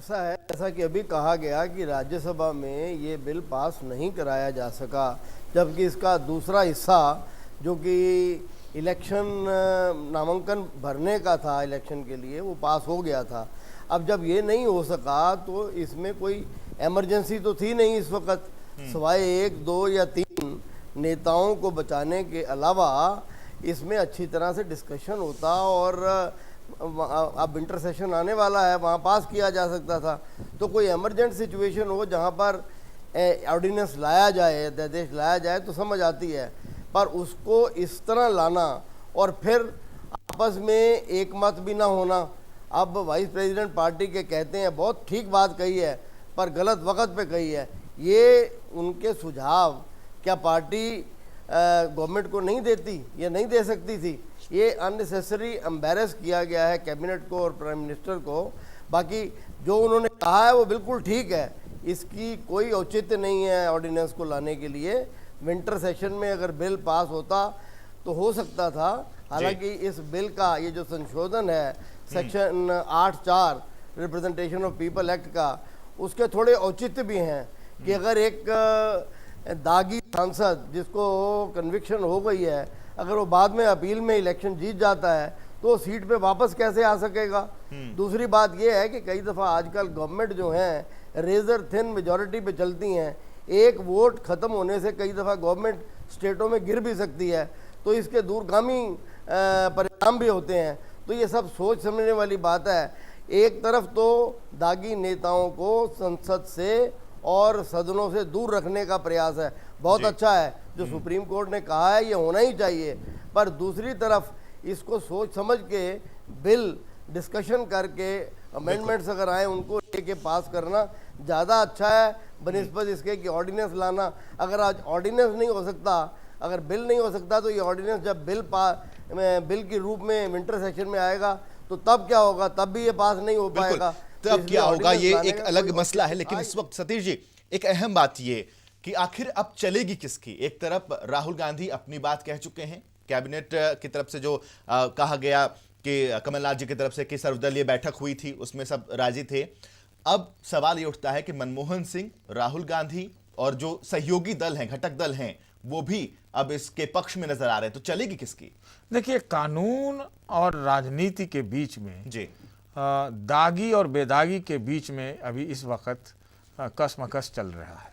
ऐसा है, जैसा कि अभी कहा गया कि राज्यसभा में ये बिल पास नहीं कराया जा सका, जबकि इसका दूसरा हिस्सा जो कि इलेक्शन नामांकन भरने का था इलेक्शन के लिए, वो पास हो गया था। अब जब ये नहीं हो सका तो इसमें कोई इमरजेंसी तो थी नहीं इस वक्त, सिवाय 1, 2 या 3 नेताओं को बचाने के अलावा इसमें अच्छी तरह से डिस्कशन होता और अब विंटर सेशन आने वाला है, वहाँ पास किया जा सकता था। तो कोई इमरजेंट सिचुएशन हो जहाँ पर ऑर्डिनेंस लाया जाए, अध्यादेश लाया जाए तो समझ आती है, पर उसको इस तरह लाना और फिर आपस में एक मत भी ना होना। अब वाइस प्रेसिडेंट पार्टी के कहते हैं, बहुत ठीक बात कही है पर गलत वक्त पे कही है। ये उनके सुझाव क्या पार्टी गवर्नमेंट को नहीं देती या नहीं दे सकती थी? ये अननेसेसरी एम्बेरस किया गया है कैबिनेट को और प्राइम मिनिस्टर को। बाकी जो उन्होंने कहा है वो बिल्कुल ठीक है, इसकी कोई औचित्य नहीं है ऑर्डिनेंस को लाने के लिए। विंटर सेशन में अगर बिल पास होता तो हो सकता था। हालांकि इस बिल का ये जो संशोधन है section 8(4) representation of people act का, उसके थोड़े औचित्य भी हैं कि अगर एक दागी सांसद जिसको कन्विक्शन हो गई है, अगर वो बाद में अपील में इलेक्शन जीत जाता है तो वो सीट पे वापस कैसे आ सकेगा? दूसरी बात ये है कि कई दफ़ा आजकल गवर्नमेंट जो है रेजर थिन मेजॉरिटी पे चलती हैं, एक वोट ख़त्म होने से कई दफ़ा गवर्नमेंट स्टेटों में गिर भी सकती है, तो इसके दूरगामी परिणाम भी होते हैं। तो ये सब सोच समझने वाली बात है। एक तरफ तो दागी नेताओं को संसद से और सदनों से दूर रखने का प्रयास है, बहुत अच्छा है जो सुप्रीम कोर्ट ने कहा है, ये होना ही चाहिए। पर दूसरी तरफ इसको सोच समझ के बिल डिस्कशन करके अमेंडमेंट्स अगर आए उनको लेके पास करना ज़्यादा अच्छा है बनिस्बत इसके कि ऑर्डिनेंस लाना। अगर आज ऑर्डिनेंस नहीं हो सकता, अगर बिल नहीं हो सकता, तो ये ऑर्डिनेंस जब बिल के रूप में विंटर सेशन में आएगा तो तब क्या होगा? तब भी ये पास नहीं हो पाएगा। तब क्या होगा ये एक अलग मसला है। लेकिन इस वक्त सतीश जी, एक अहम बात ये कि आखिर अब चलेगी किसकी? एक तरफ राहुल गांधी अपनी बात कह चुके हैं, कैबिनेट की तरफ से जो कहा गया कि कमलनाथ जी की तरफ से कि सर्वदलीय बैठक हुई थी उसमें सब राजी थे। अब सवाल ये उठता है कि मनमोहन सिंह, राहुल गांधी और जो सहयोगी दल हैं, घटक दल हैं, वो भी अब इसके पक्ष में नजर आ रहे हैं, तो चलेगी किसकी? देखिए, कानून और राजनीति के बीच में जी दागी और बेदागी के बीच में अभी इस वक्त कसमकस चल रहा है।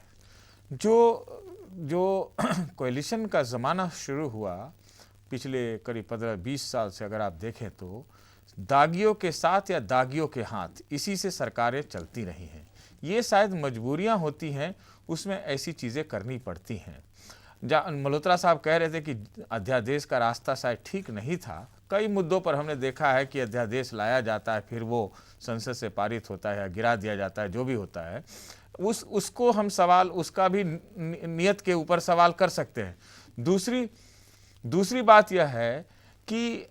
जो कोलिशन का ज़माना शुरू हुआ पिछले करीब 15-20 साल से, अगर आप देखें तो दागियों के साथ या दागियों के हाथ, इसी से सरकारें चलती रही हैं। ये शायद मजबूरियां होती हैं, उसमें ऐसी चीज़ें करनी पड़ती हैं। मल्होत्रा साहब कह रहे थे कि अध्यादेश का रास्ता शायद ठीक नहीं था। कई मुद्दों पर हमने देखा है कि अध्यादेश लाया जाता है, फिर वो संसद से पारित होता है या गिरा दिया जाता है, जो भी होता है उसको हम सवाल, उसका भी नियत के ऊपर सवाल कर सकते हैं। दूसरी बात यह है कि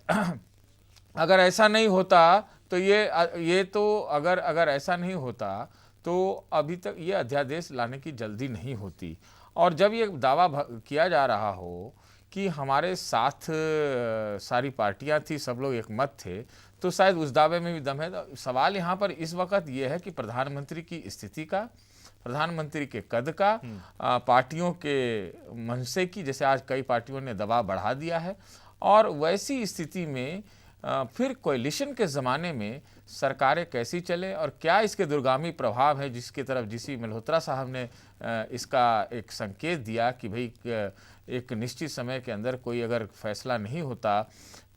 अगर ऐसा नहीं होता तो ये तो अगर ऐसा नहीं होता तो अभी तक ये अध्यादेश लाने की जल्दी नहीं होती। और जब ये दावा किया जा रहा हो कि हमारे साथ सारी पार्टियां थी, सब लोग एक मत थे, तो शायद उस दावे में भी दम है। तो सवाल यहाँ पर इस वक्त ये है कि प्रधानमंत्री की स्थिति का, प्रधानमंत्री के कद का, पार्टियों के मनसे की, जैसे आज कई पार्टियों ने दबाव बढ़ा दिया है, और वैसी स्थिति में फिर कोलिशन के ज़माने में सरकारें कैसी चले और क्या इसके दूरगामी प्रभाव है, जिसकी तरफ जिसी मल्होत्रा साहब ने इसका एक संकेत दिया कि भाई एक निश्चित समय के अंदर कोई अगर फैसला नहीं होता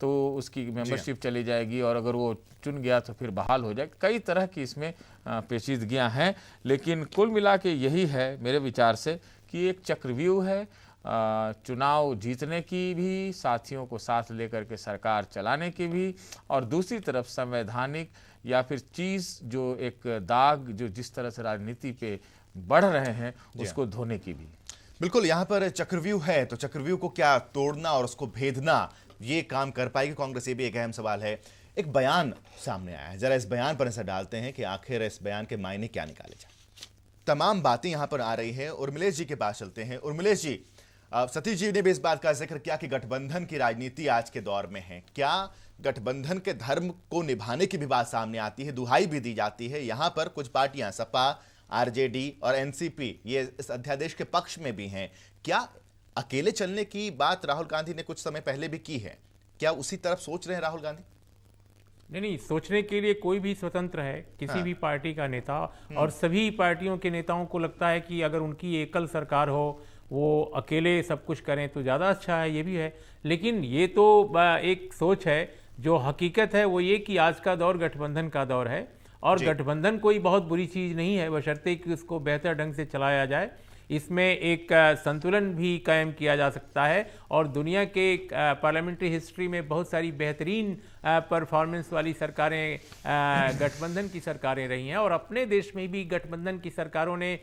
तो उसकी मेंबरशिप चली जाएगी, और अगर वो चुन गया तो फिर बहाल हो जाएगी। कई तरह की इसमें पेचीदगियां हैं, लेकिन कुल मिला के यही है मेरे विचार से कि एक चक्रव्यूह है, चुनाव जीतने की भी, साथियों को साथ लेकर के सरकार चलाने की भी, और दूसरी तरफ संवैधानिक या फिर चीज़ जो एक दाग जो जिस तरह से राजनीति पे बढ़ रहे हैं उसको धोने की भी। बिल्कुल, यहाँ पर चक्रव्यूह है तो चक्रव्यूह को क्या तोड़ना और उसको भेदना, ये काम कर पाएगी कांग्रेस? ये भी एक अहम सवाल है। एक बयान सामने आया है, जरा इस बयान पर नजर डालते हैं कि आखिर इस बयान के मायने क्या निकाले जाए। तमाम बातें यहां पर आ रही है। उर्मिलेश जी के पास चलते हैं। उर्मिलेश जी, सतीश जी ने भी इस बात का जिक्र किया कि गठबंधन की राजनीति आज के दौर में है। क्या गठबंधन के धर्म को निभाने की भी बात सामने आती है, दुहाई भी दी जाती है। यहां पर कुछ पार्टियां सपा, आरजेडी और एनसीपी ये इस अध्यादेश के पक्ष में भी हैं। क्या अकेले चलने की बात राहुल गांधी ने कुछ समय पहले भी की है? क्या उसी तरफ सोच रहे हैं राहुल गांधी? नहीं, सोचने के लिए कोई भी स्वतंत्र है, किसी भी पार्टी का नेता, और सभी पार्टियों के नेताओं को लगता है कि अगर उनकी एकल सरकार हो, वो अकेले सब कुछ करें तो ज़्यादा अच्छा है, ये भी है। लेकिन ये तो एक सोच है। जो हकीकत है वो ये कि आज का दौर गठबंधन का दौर है, और गठबंधन कोई बहुत बुरी चीज़ नहीं है, बशर्ते कि उसको बेहतर ढंग से चलाया जाए। इसमें एक संतुलन भी कायम किया जा सकता है, और दुनिया के पार्लियामेंट्री हिस्ट्री में बहुत सारी बेहतरीन परफॉर्मेंस वाली सरकारें गठबंधन की सरकारें रही हैं, और अपने देश में भी गठबंधन की सरकारों ने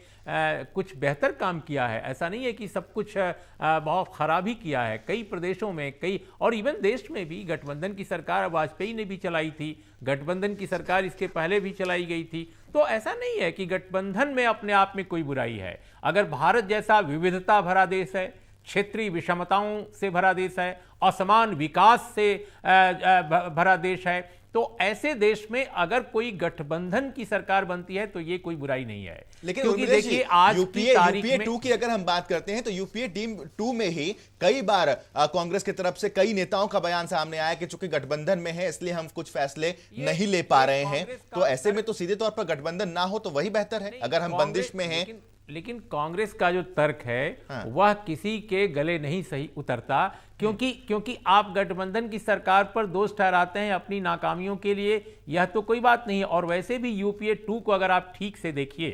कुछ बेहतर काम किया है। ऐसा नहीं है कि सब कुछ बहुत ख़राब ही किया है। कई प्रदेशों में, कई, और इवन देश में भी गठबंधन की सरकार वाजपेयी ने भी चलाई थी, गठबंधन की सरकार इसके पहले भी चलाई गई थी। तो ऐसा नहीं है कि गठबंधन में अपने आप में कोई बुराई है। अगर भारत जैसा विविधता भरा देश है, क्षेत्रीय विषमताओं से भरा देश है, असमान विकास से भरा देश है, तो ऐसे देश में अगर कोई गठबंधन की सरकार बनती है तो ये कोई बुराई नहीं है। लेकिन क्योंकि देखिए आज की तारीख यूपीए में 2 की अगर हम बात करते हैं तो यूपीए टीम 2 में ही कई बार कांग्रेस की तरफ से कई नेताओं का बयान सामने आया कि चूंकि गठबंधन में है इसलिए हम कुछ फैसले नहीं ले पा रहे हैं। तो ऐसे में तो सीधे तौर पर गठबंधन ना हो तो वही बेहतर है। अगर हम बंदिश में हैं, लेकिन कांग्रेस का जो तर्क है वह किसी के गले नहीं सही उतरता, क्योंकि आप गठबंधन की सरकार पर दोष ठहराते हैं अपनी नाकामियों के लिए, यह तो कोई बात नहीं है। और वैसे भी यूपीए 2 को अगर आप ठीक से देखिए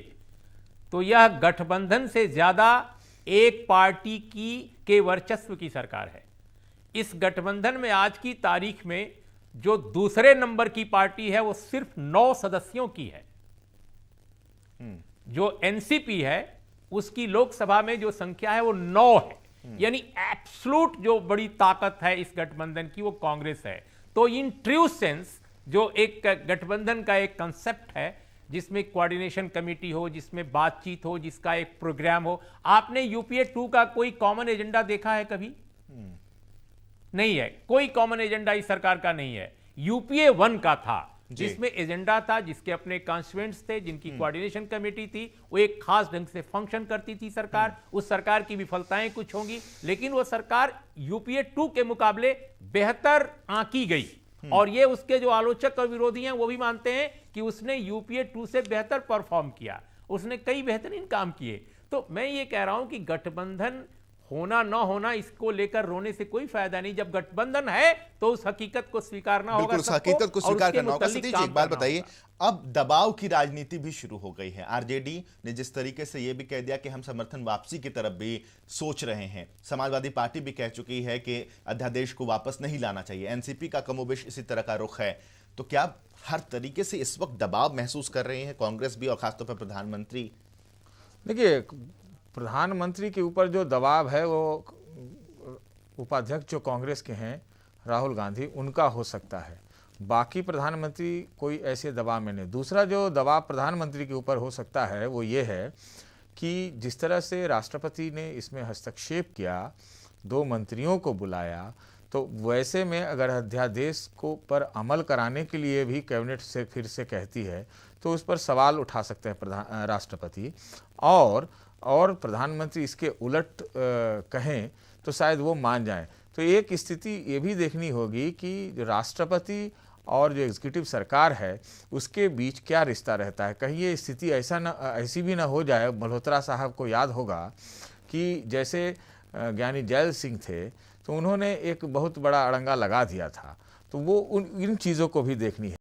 तो यह गठबंधन से ज्यादा एक पार्टी के वर्चस्व की सरकार है। इस गठबंधन में आज की तारीख में जो दूसरे नंबर की पार्टी है वो सिर्फ 9 सदस्यों की है। जो एनसीपी है उसकी लोकसभा में जो संख्या है वो 9 है, यानी एब्सोल्यूट जो बड़ी ताकत है इस गठबंधन की वो कांग्रेस है। तो इन ट्रू सेंस जो एक गठबंधन का एक कंसेप्ट है जिसमें कोऑर्डिनेशन कमेटी हो, जिसमें बातचीत हो, जिसका एक प्रोग्राम हो। आपने यूपीए 2 का कोई कॉमन एजेंडा देखा है कभी? नहीं है, कोई कॉमन एजेंडा इस सरकार का नहीं है। यूपीए 1 का था जिसमें एजेंडा था, जिसके अपने कॉन्स्टिट्यूएंट्स थे, जिनकी कोऑर्डिनेशन कमेटी थी, वो एक खास ढंग से फंक्शन करती थी सरकार। उस सरकार की विफलताएं कुछ होंगी, लेकिन वो सरकार यूपीए 2 के मुकाबले बेहतर आंकी गई। और ये उसके जो आलोचक और विरोधी हैं वो भी मानते हैं कि उसने यूपीए 2 से बेहतर परफॉर्म किया, उसने कई बेहतरीन काम किए। तो मैं ये कह रहा हूं कि गठबंधन होना ना होना इसको लेकर रोने से कोई फायदा नहीं। जब गठबंधन है तो उस हकीकत को स्वीकारना होगा, बिल्कुल उस हकीकत को स्वीकार करना होगा। सतीश जी, एक बात बताइए, अब दबाव की राजनीति भी शुरू हो गई है। आरजेडी ने जिस तरीके से यह भी कह दिया कि हम समर्थन वापसी की तरफ भी सोच रहे हैं, समाजवादी पार्टी भी कह चुकी है कि अध्यादेश को वापस नहीं लाना चाहिए, एनसीपी का कमोबेश इसी तरह का रुख है। तो क्या हर तरीके से इस वक्त दबाव महसूस कर रहे हैं कांग्रेस भी और खासतौर पर प्रधानमंत्री? देखिए, प्रधानमंत्री के ऊपर जो दबाव है वो उपाध्यक्ष जो कांग्रेस के हैं राहुल गांधी, उनका हो सकता है। बाकी प्रधानमंत्री कोई ऐसे दबाव में नहीं। दूसरा जो दबाव प्रधानमंत्री के ऊपर हो सकता है वो ये है कि जिस तरह से राष्ट्रपति ने इसमें हस्तक्षेप किया, 2 मंत्रियों को बुलाया, तो वैसे में अगर अध्यादेश को पर अमल कराने के लिए भी कैबिनेट से फिर से कहती है तो उस पर सवाल उठा सकते हैं राष्ट्रपति। और प्रधानमंत्री इसके उलट कहें तो शायद वो मान जाएं। तो एक स्थिति ये भी देखनी होगी कि जो राष्ट्रपति और जो एग्जीक्यूटिव सरकार है उसके बीच क्या रिश्ता रहता है। कहीं ये स्थिति ऐसी भी ना हो जाए। मल्होत्रा साहब को याद होगा कि जैसे ज्ञानी जैल सिंह थे तो उन्होंने एक बहुत बड़ा अड़ंगा लगा दिया था। तो वो इन चीज़ों को भी देखनी है।